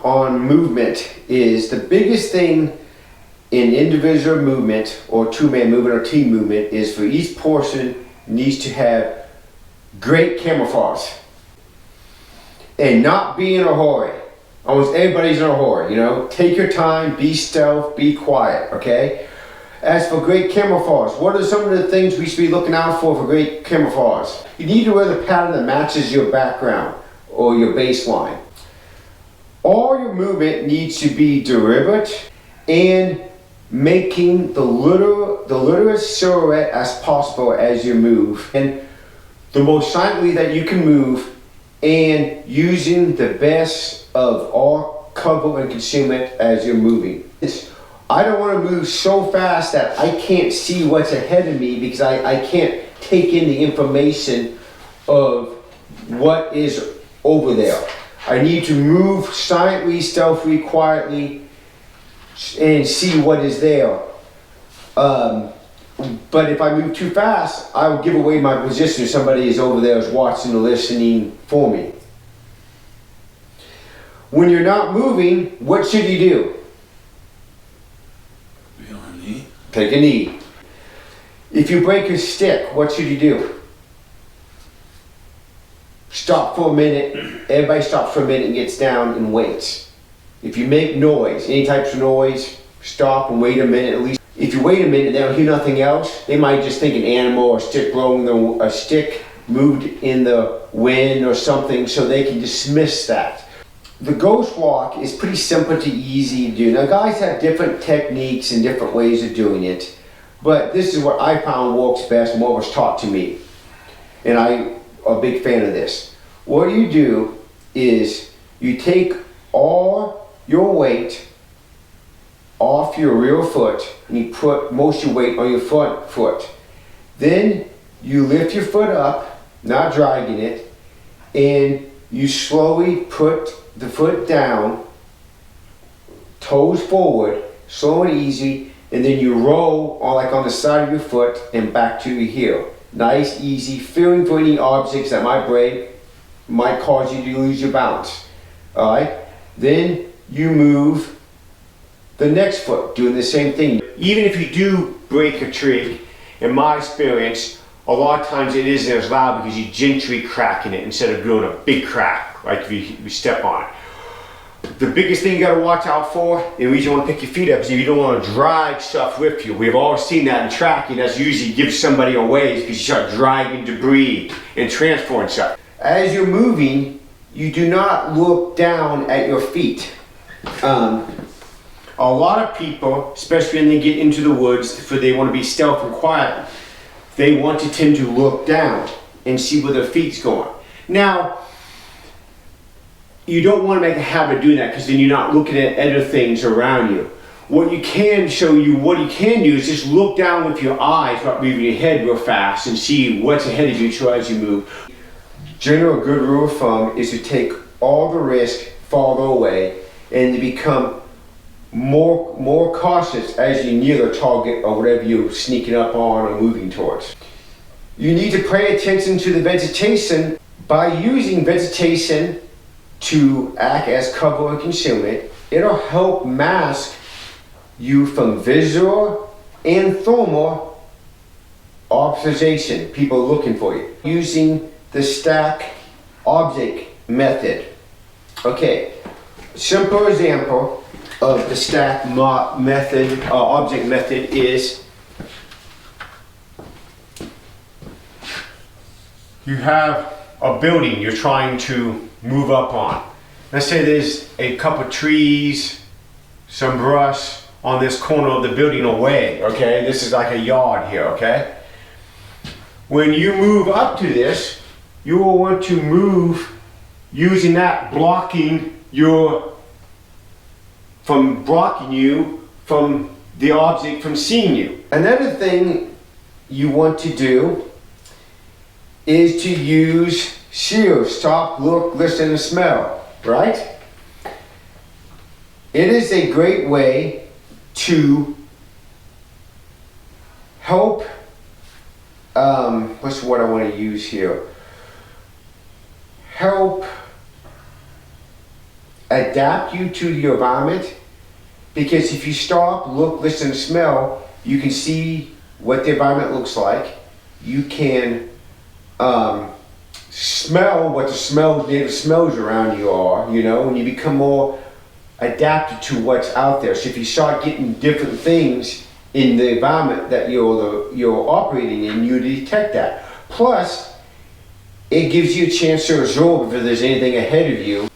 on movement is the biggest thing in individual movement or two-man movement or team movement is for each person needs to have great camouflage and not be in a hurry. Almost everybody's in a hurry, you know. Take your time, be stealth, be quiet, okay? As for great camouflage, what are some of the things we should be looking out for great camouflage? You need to wear the pattern that matches your background or your baseline. All your movement needs to be deliberate and making the littlest silhouette as possible as you move. And the most silently that you can move and using the best of all cover and concealment as you're moving. I don't want to move so fast that I can't see what's ahead of me because I can't take in the information of what is over there. I need to move silently, stealthily, quietly, and see what is there. But if I move too fast, I will give away my position if somebody is over there is watching or listening for me. When you're not moving, what should you do? Be on a knee. Take a knee. If you break a stick, what should you do? Stop for a minute. Everybody stops for a minute and gets down and waits. If you make noise, any types of noise, stop and wait a minute at least. If you wait a minute, they don't hear nothing else. They might just think an animal or a stick blowing a stick moved in the wind or something, so they can dismiss that. The ghost walk is pretty simple to easy to do. Now guys have different techniques and different ways of doing it, but this is what I found works best and what was taught to me. And I'm a big fan of this. What you do is you take all your weight off your rear foot and you put most of your weight on your front foot. Then you lift your foot up, not dragging it, and you slowly put the foot down, toes forward, slow and easy, and then you roll on the side of your foot and back to your heel. Nice, easy, feeling for any objects that might break, might cause you to lose your balance. Alright? Then you move the next foot, doing the same thing. Even if you do break a twig, in my experience, a lot of times it isn't as loud because you're gently cracking it instead of doing a big crack, like if you step on it. The biggest thing you gotta watch out for, and the reason you wanna pick your feet up is if you don't wanna drag stuff with you. We've all seen that in tracking. That's usually gives somebody away because you start dragging debris and transporting stuff. As you're moving, you do not look down at your feet. A lot of people, especially when they get into the woods, for they want to be stealth and quiet, they want to tend to look down and see where their feet's going. Now, you don't want to make a habit of doing that because then you're not looking at other things around you. What you can show you, what you can do is just look down with your eyes without moving your head real fast and see what's ahead of you so as you move. General good rule of thumb is to take all the risk farther away and to become more cautious as you near the target or whatever you're sneaking up on or moving towards. You need to pay attention to the vegetation. By using vegetation to act as cover and concealment, it'll help mask you from visual and thermal observation, people looking for you. Using the stack object method. Okay, simple example of the stack method, object method is you have a building you're trying to move up on. Let's say there's a couple trees, some brush on this corner of the building away, okay? This is like a yard here, okay? When you move up to this, you will want to move using that blocking you from the object from seeing you. Another thing you want to do is to use SEAL, stop, look, listen, and smell, right? It is a great way to help, what's the word I want to use here? Help adapt you to your environment, because if you stop, look, listen, smell, you can see what the environment looks like. You can smell what the native smells around you are, you know, and you become more adapted to what's out there. So if you start getting different things in the environment that you're operating in, you detect that. Plus, it gives you a chance to absorb if there's anything ahead of you.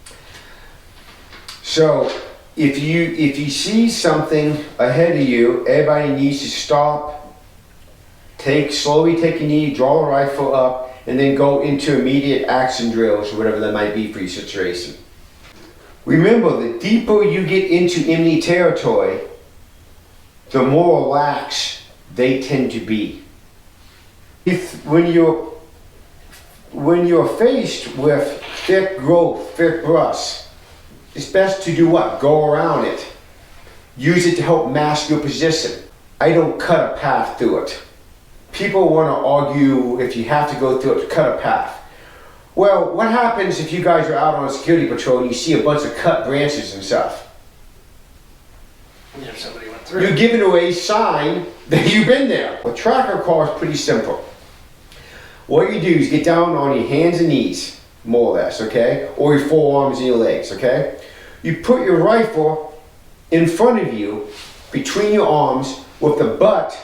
So if you see something ahead of you, everybody needs to stop, slowly take a knee, draw a rifle up, and then go into immediate action drills or whatever that might be for your situation. Remember, the deeper you get into enemy territory, the more relaxed they tend to be. When you're faced with thick growth, thick brush, it's best to do what? Go around it. Use it to help mask your position. I don't cut a path through it. People want to argue if you have to go through it, cut a path. Well, what happens if you guys are out on a security patrol and you see a bunch of cut branches and stuff? Yeah, somebody went through. You're giving away a sign that you've been there. A tracker call is pretty simple. What you do is get down on your hands and knees, more or less, okay? Or your forearms and your legs, okay? You put your rifle in front of you, between your arms, with the butt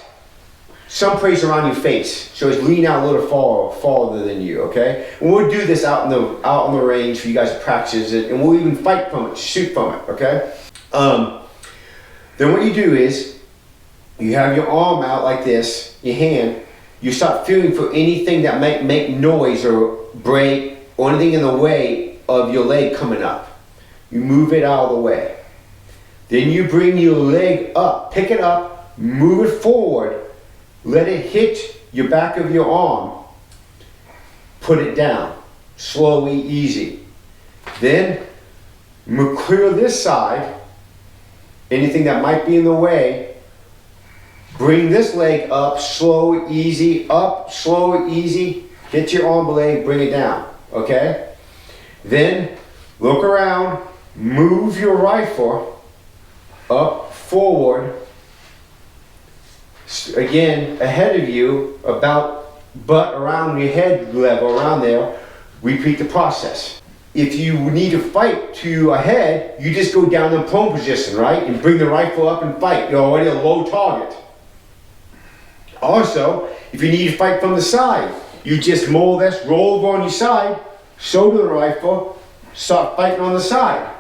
someplace around your face, so it's leaning out a little farther than you, okay? And we'll do this out on the range for you guys to practice it, and we'll even fight from it, shoot from it, okay? Then what you do is, you have your arm out like this, your hand, you start feeling for anything that might make noise or break or anything in the way of your leg coming up. You move it out of the way. Then you bring your leg up, pick it up, move it forward, let it hit your back of your arm, put it down, slowly, easy. Then clear this side, anything that might be in the way, bring this leg up, slow, easy, up, slow, easy, hit your arm leg, bring it down, okay? Then look around, move your rifle up, forward, again, ahead of you, about butt around your head level, around there, repeat the process. If you need to fight to ahead, you just go down in prone position, right? And bring the rifle up and fight. You're already a low target. Also, if you need to fight from the side, you just more or less roll over on your side, shoulder the rifle, start fighting on the side.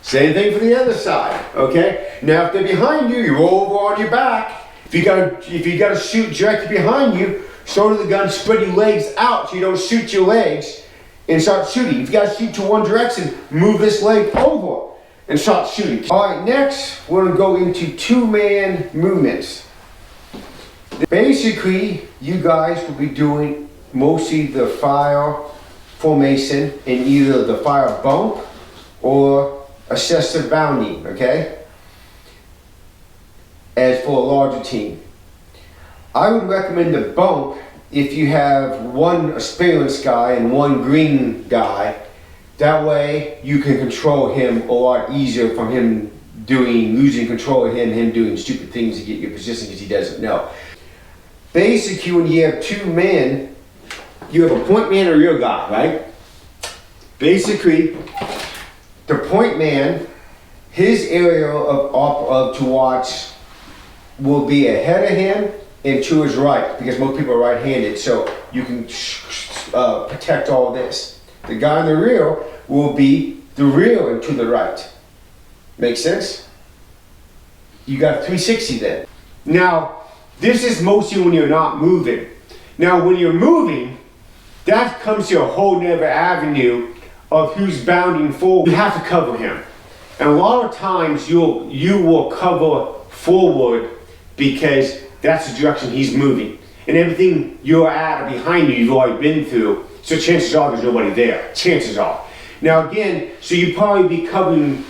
Same thing for the other side, okay? Now if they're behind you, you roll over on your back. If you gotta shoot directly behind you, shoulder the gun, spread your legs out so you don't shoot your legs and start shooting. If you gotta shoot to one direction, move this leg over and start shooting. All right, next we're gonna go into two-man movements. Basically, you guys will be doing mostly the fire formation in either the fire bump or assisted bounding, okay? As for a larger team. I would recommend the bump if you have one experienced guy and one green guy. That way you can control him a lot easier from him losing control of him doing stupid things to get your position because he doesn't know. Basically, when you have two men, you have a point man and a rear guy, right? Basically, the point man, his area of to watch will be ahead of him and to his right, because most people are right-handed, so you can protect all this. The guy in the rear will be the rear and to the right. Make sense? You got 360 then. Now, this is mostly when you're not moving. Now, when you're moving, that comes to a whole nother avenue of who's bounding forward. You have to cover him. And a lot of times you will cover forward because that's the direction he's moving. And everything you're at or behind you, you've already been through. So chances are there's nobody there. Chances are. Now again, so you probably be covering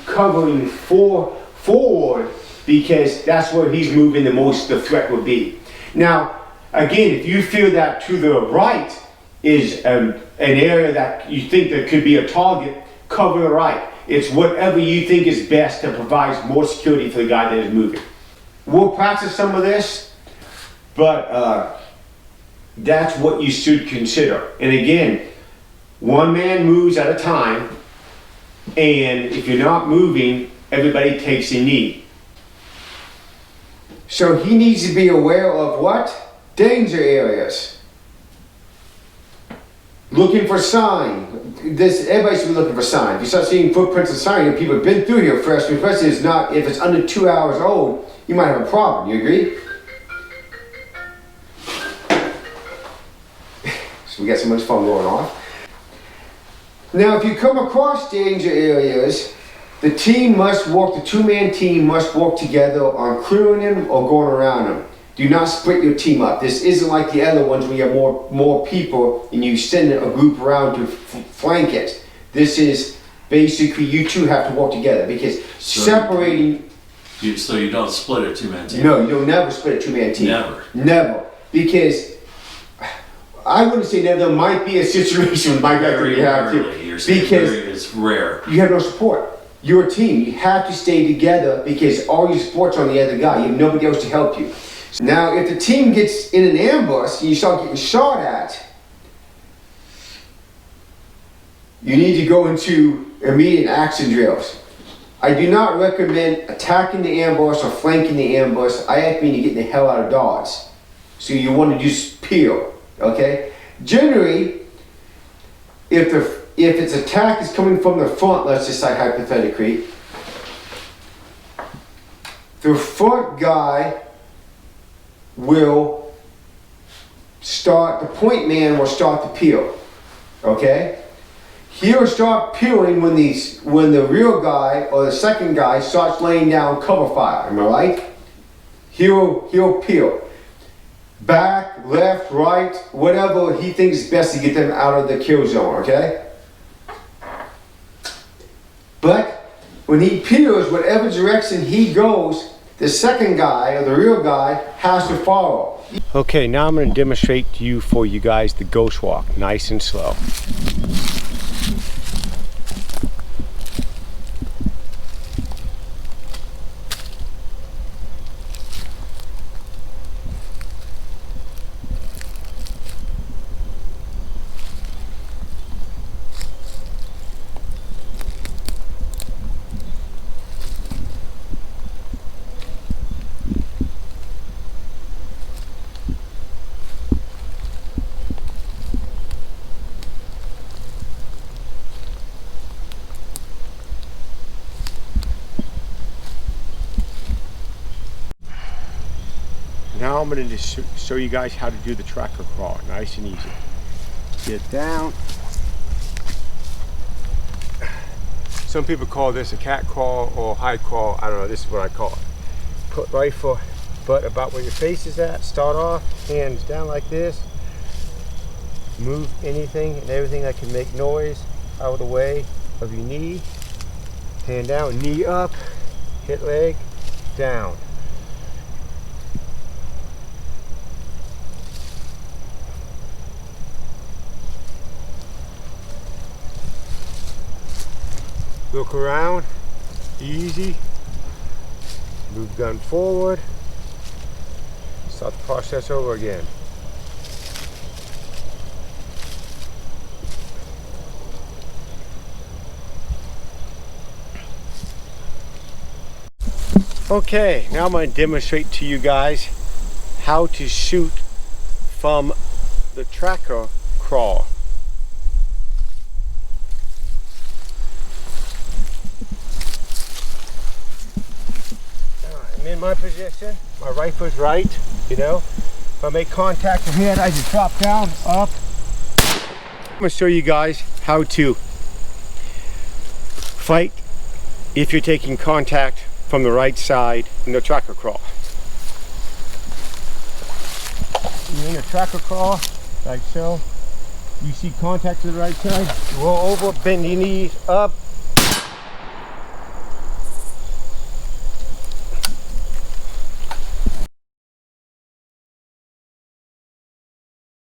forward because that's where he's moving the most the threat would be. Now, again, if you feel that to the right is an area that you think there could be a target, cover the right. It's whatever you think is best that provides more security for the guy that is moving. We'll practice some of this, but that's what you should consider. And again, one man moves at a time, and if you're not moving, everybody takes a knee. So he needs to be aware of what? Danger areas. Looking for sign. Everybody should be looking for sign. If you start seeing footprints and sign, and people have been through here first, the question is not, if it's under 2 hours old, you might have a problem. You agree? So we got so much fun going off. Now, if you come across danger areas, the team must work, the two-man team must work together on clearing them or going around them. Do not split your team up. This isn't like the other ones where you have more people and you send a group around to flank it. This is basically you two have to work together because separating... So you don't split a two-man team? No, you'll never split a two-man team. Never? Never. Because I wouldn't say that there might be a situation like that where you have to. Because it's rare. You have no support. You're a team. You have to stay together because all your support's on the other guy. You have nobody else to help you. Now, if the team gets in an ambush and you start getting shot at, you need to go into immediate action drills. I do not recommend attacking the ambush or flanking the ambush. I recommend you getting the hell out of Dodge. So you want to just peel, okay? Generally, if its attack is coming from the front, let's just say hypothetically, the front guy will start, the point man will start to peel, okay? He'll start peeling when the real guy or the second guy starts laying down cover fire, am I right? He'll peel. Back, left, right, whatever he thinks is best to get them out of the kill zone, okay? But when he peels, whatever direction he goes, the second guy or the real guy has to follow. Okay, now I'm going to demonstrate to you guys the ghost walk, nice and slow. Now I'm going to just show you guys how to do the tracker crawl, nice and easy. Get down. Some people call this a cat crawl or high crawl, I don't know, this is what I call it. Put rifle butt about where your face is at, start off, hands down like this. Move anything and everything that can make noise out of the way of your knee. Hand down, knee up, hit leg, down. Look around, easy, move gun forward, start the process over again. Okay, now I'm going to demonstrate to you guys how to shoot from the tracker crawl. I'm in my position, my rifle's right, you know. If I make contact with head, I just drop down, up. I'm going to show you guys how to fight if you're taking contact from the right side in the tracker crawl. You're in a tracker crawl, like so. You see contact to the right side, roll over, bend your knees up,